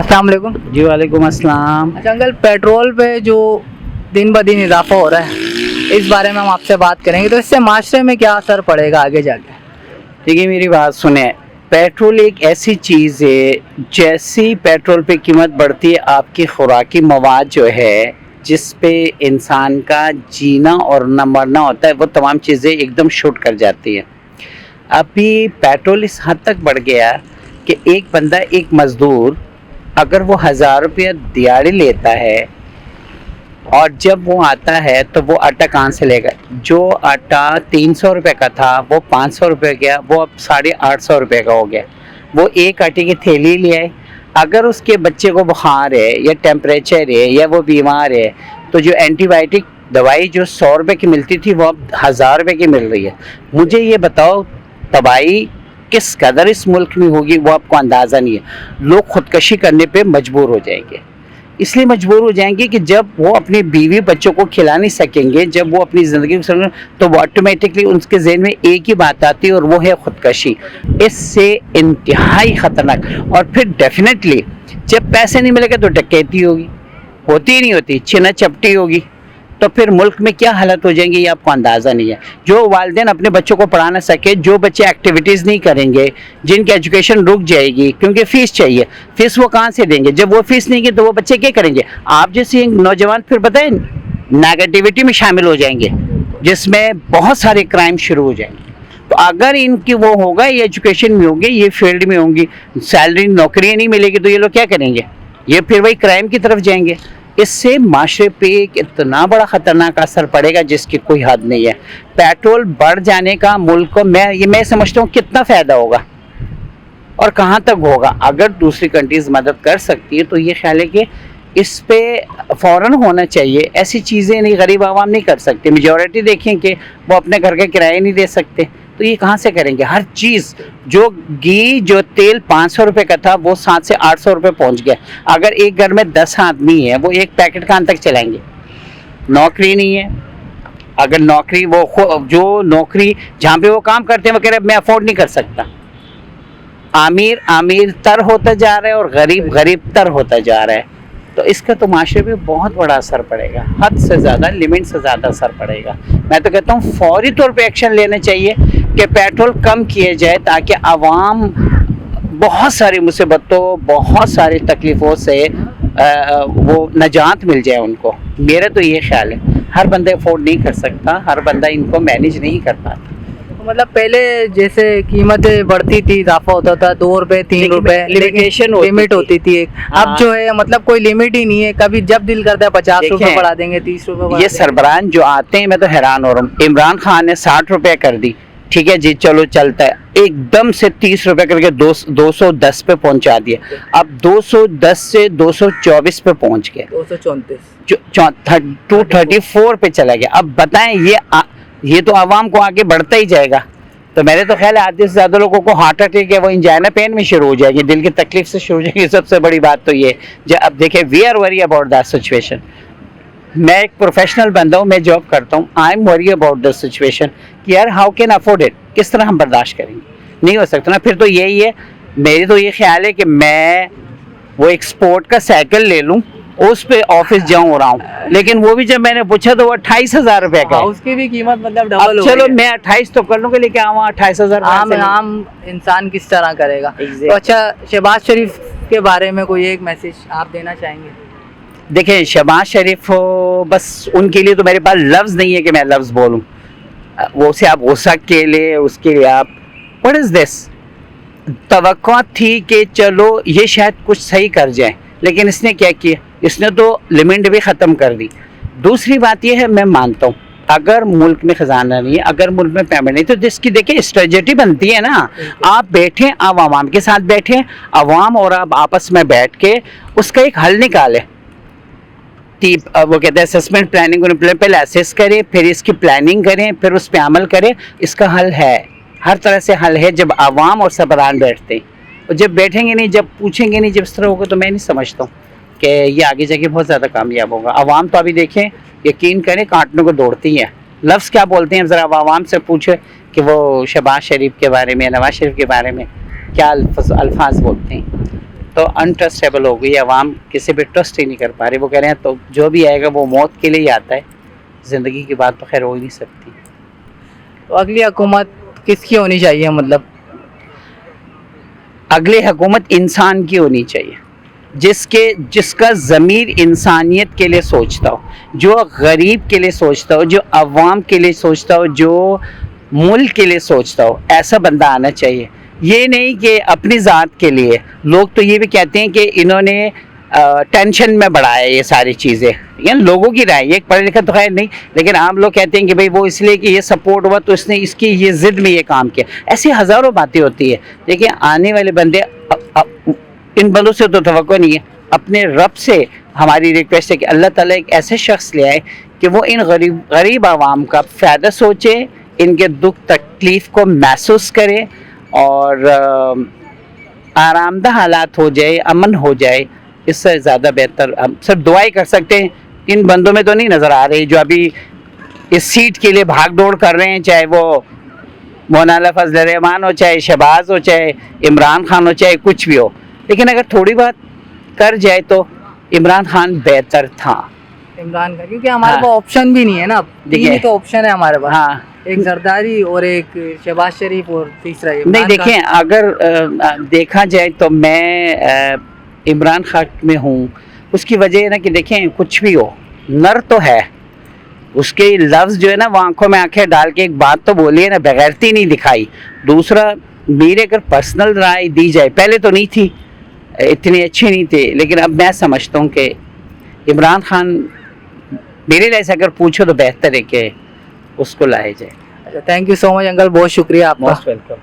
अस्सलाम वालेकुम। जी वालेकुम अस्सलाम। अच्छा अंकल, पेट्रोल पे जो दिन ब दिन इजाफा हो रहा है, इस बारे में हम आपसे बात करेंगे। तो इससे माशरे में क्या असर पड़ेगा आगे जाके? देखिए मेरी बात सुने, पेट्रोल एक ऐसी चीज़ है, जैसी पेट्रोल पे कीमत बढ़ती है आपकी खुराकी मवाद जो है जिस पे इंसान का जीना और न मरना होता है, वो तमाम चीज़ें एकदम शूट कर जाती है। अभी पेट्रोल इस हद तक बढ़ गया कि एक बंदा, एक मज़दूर, अगर वो 1000 रुपया दिहाड़ी लेता है और जब वो आता है तो वो आटा कहाँ से लेगा? जो आटा 300 रुपये का था वो 500 रुपये गया, वो अब 850 रुपये का हो गया। वो एक आटे की थैली ले आए, अगर उसके बच्चे को बुखार है या टेम्परेचर है या वो बीमार है तो जो एंटीबायोटिक दवाई जो 100 रुपये की मिलती थी वो अब 1000 रुपये की मिल रही है। मुझे ये बताओ तबाही किस कदर इस मुल्क में होगी, वो आपको अंदाज़ा नहीं है। लोग खुदकशी करने पे मजबूर हो जाएंगे, इसलिए मजबूर हो जाएंगे कि जब वो अपनी बीवी बच्चों को खिला नहीं सकेंगे, जब वो अपनी ज़िंदगी को, तो वो ऑटोमेटिकली उनके ज़हन में एक ही बात आती है और वो है खुदकशी। इससे इंतहाई ख़तरनाक। और फिर डेफिनेटली जब पैसे नहीं मिलेगा तो डकैती होगी, होती ही नहीं होती, छीना चपटी होगी, तो फिर मुल्क में क्या हालत हो जाएंगी ये आपको अंदाज़ा नहीं है। जो वालिदैन अपने बच्चों को पढ़ा ना सके, जो बच्चे एक्टिविटीज़ नहीं करेंगे, जिनकी एजुकेशन रुक जाएगी क्योंकि फ़ीस चाहिए, फ़ीस वो कहाँ से देंगे? जब वो फ़ीस नहीं की तो वो बच्चे क्या करेंगे? आप जैसे नौजवान फिर बताएं नेगेटिविटी में शामिल हो जाएंगे जिसमें बहुत सारे क्राइम शुरू हो जाएंगे। तो अगर इनकी वो होगा, ये एजुकेशन में होंगे, ये फील्ड में होंगी, सैलरी नौकरियाँ नहीं मिलेगी तो ये लोग क्या करेंगे? ये फिर वही क्राइम की तरफ जाएंगे। इससे माशरे पे एक इतना बड़ा ख़तरनाक असर पड़ेगा जिसकी कोई हद नहीं है। पेट्रोल बढ़ जाने का मुल्क को मैं समझता हूँ कितना फ़ायदा होगा और कहाँ तक होगा। अगर दूसरी कंट्रीज़ मदद कर सकती है तो ये ख्याल है कि इस पे फ़ौरन होना चाहिए। ऐसी चीज़ें नहीं, गरीब आवाम नहीं कर सकते। मेजॉरिटी देखें कि वो अपने घर का किराया नहीं दे सकते, तो ये कहाँ से करेंगे? हर चीज़, जो घी जो तेल 500 रुपये का था वो 700 से 800 रुपये पहुँच गया। अगर एक घर में 10 आदमी है वो एक पैकेट कहाँ तक चलाएंगे? नौकरी नहीं है, अगर नौकरी वो जो नौकरी जहाँ पे वो काम करते हैं वो कह रहे मैं अफोर्ड नहीं कर सकता। अमीर अमीर तर होता जा रहा है और गरीब गरीब तर होता जा रहा है। तो इसका तो माशरे पे बहुत बड़ा असर पड़ेगा, हद से ज़्यादा, लिमिट से ज़्यादा असर पड़ेगा। मैं तो कहता हूँ फौरी तौर पे एक्शन लेने चाहिए कि पेट्रोल कम किए जाए ताकि आवाम बहुत सारी मुसीबतों, बहुत सारी तकलीफ़ों से वो नजात मिल जाए उनको। मेरा तो ये ख्याल है। हर बंदा अफोर्ड नहीं कर सकता, हर बंदा इनको मैनेज नहीं कर पाता। मतलब पहले जैसे कीमतें बढ़ती थी, इजाफा होता था 2 रुपए 3 रुपए, लिमिटेशन लिमिट होती थी एक। अब जो है मतलब कोई लिमिट ही नहीं है, कभी जब दिल करता है 50 रुपए बढ़ा देंगे, 30 रुपए बढ़ा ये सरबरान जो आते हैं मैं तो हैरान हो रहा हूँ। इमरान खान ने 60 रुपये कर दी, ठीक है जी, चलो चलता है, एकदम से 30 रुपये करके 210 पे पहुंचा दिया। अब 210 से 224 पे पहुंच गए, 234 234 पे चला गया। अब बताएं ये तो आवाम को आगे बढ़ता ही जाएगा। तो मेरे तो ख्याल है आधे से ज़्यादा लोगों को हार्ट अटैक है वो इंजाइना पेन में शुरू हो जाएगी, दिल की तकलीफ से शुरू हो जाएगी। सबसे बड़ी बात तो ये, अब देखिए we are worry about that situation. मैं एक प्रोफेशनल बंदा हूँ, मैं जॉब करता हूँ, I am worry about the situation कि यार हाउ कैन अफोर्ड इट, किस तरह हम बर्दाश्त करेंगे? नहीं हो सकता ना। फिर तो यही है, मेरी तो ये ख्याल है कि मैं वो एक स्पोर्ट का साइकिल ले लूँ, उस पे ऑफिस जाऊँ रहा हूँ, लेकिन वो भी जब मैंने पूछा तो वो 28,000 रुपये का है। उसकी भी कीमत मतलब डबल हो गई। चलो मैं 28 तो कर लूँगा, लेकिन 28,000 आम इंसान किस तरह करेगा? तो अच्छा, शहबाज शरीफ के बारे में कोई एक मैसेज आप देना चाहेंगे? देखिए शहबाज शरीफ, बस उनके लिए तो मेरे पास लफ्ज़ नहीं है कि मैं लफ्ज़ बोलूँ। वो से आप गुस्सा के लिए, उसके लिए आप व्हाट इज़ दिस, तवक्को थी कि चलो ये शायद कुछ सही कर जाए, लेकिन इसने क्या किया? इसने तो लिमिट भी ख़त्म कर दी। दूसरी बात यह है, मैं मानता हूँ अगर मुल्क में ख़जाना नहीं है, अगर मुल्क में पेमेंट नहीं, तो जिसकी देखिए स्ट्रेटजी बनती है ना, आप बैठें, आप आवाम के साथ बैठें, आवाम और आप आपस में बैठ के उसका एक हल निकालें। वो कहते हैं असेसमेंट प्लानिंग, पहले असेस करें, फिर इसकी प्लानिंग करें, फिर उस पर अमल करें। इसका हल है, हर तरह से हल है जब आवाम और सरबराह बैठते हैं। और जब बैठेंगे नहीं, जब पूछेंगे नहीं, जब इस तरह होगा, तो मैं नहीं समझता हूँ कि ये आगे जाके बहुत ज़्यादा कामयाब होगा। आवाम तो अभी देखें, यकीन करें, काटने को दौड़ती है। लफ्ज़ क्या बोलते हैं ज़रा आवाम से पूछे कि वो शहबाज शरीफ के बारे में, नवाज शरीफ के बारे में क्या अल्फाज बोलते हैं। तो अनट्रस्टेबल हो गई, आवाम किसी पे ट्रस्ट ही नहीं कर पा रही। वो कह रहे हैं तो जो भी आएगा वो मौत के लिए ही आता है, ज़िंदगी की बात तो खैर हो ही नहीं सकती। तो अगली हुकूमत किसकी होनी चाहिए, मतलब अगली हुकूमत इंसान की होनी चाहिए, जिसका ज़मीर इंसानियत के लिए सोचता हो, जो गरीब के लिए सोचता हो, जो अवाम के लिए सोचता हो, जो मुल्क के लिए सोचता हो, ऐसा बंदा आना चाहिए। ये नहीं कि अपनी ज़ात के लिए। लोग तो ये भी कहते हैं कि इन्होंने टेंशन में बढ़ाया ये सारी चीज़ें, यानी लोगों की राय, ये पढ़े लिखा तो खैर नहीं, लेकिन आम लोग कहते हैं कि भाई वो इसलिए कि ये सपोर्ट हुआ तो इसने इसकी ये ज़िद में ये काम किया। ऐसी हज़ारों बातें होती है। देखिए आने वाले बंदे इन बंदों से तो तवक्को नहीं है, अपने रब से हमारी रिक्वेस्ट है कि अल्लाह ताला एक ऐसे शख्स ले आए कि वो इन गरीब आवाम का फ़ायदा सोचे, इनके दुख तकलीफ़ को महसूस करे और आरामदा हालात हो जाए, अमन हो जाए। इससे ज़्यादा बेहतर हम सिर्फ दुआई कर सकते हैं। इन बंदों में तो नहीं नज़र आ रही जो अभी इस सीट के लिए भाग दौड़ कर रहे हैं, चाहे वो मौलाना फजल रहमान हो, चाहे शहबाज हो, चाहे इमरान खान हो, चाहे कुछ भी हो। लेकिन अगर थोड़ी बात कर जाए तो इमरान खान बेहतर था। इमरान का, क्योंकि हमारे हाँ। पास ऑप्शन भी नहीं है ना, तीन ही तो ऑप्शन है हमारे पास। हाँ, एक जरदारी और एक शहबाज शरीफ और तीसरा नहीं इमरान देखें, अगर देखा जाए तो मैं इमरान खान में हूँ। उसकी वजह है ना कि देखें कुछ भी हो, नर तो है, उसके लफ्ज़ जो है ना वो आंखों में आंखें डाल के एक बात तो बोली है ना, बेगैरती नहीं दिखाई। दूसरा, मेरे अगर पर्सनल राय दी जाए, पहले तो नहीं थी, इतनी अच्छी नहीं थी, लेकिन अब मैं समझता हूँ कि इमरान खान मेरे लिए अगर पूछो तो बेहतर है कि उसको लाया जाए। अच्छा, thank you so much uncle, बहुत शुक्रिया आपका। Most welcome.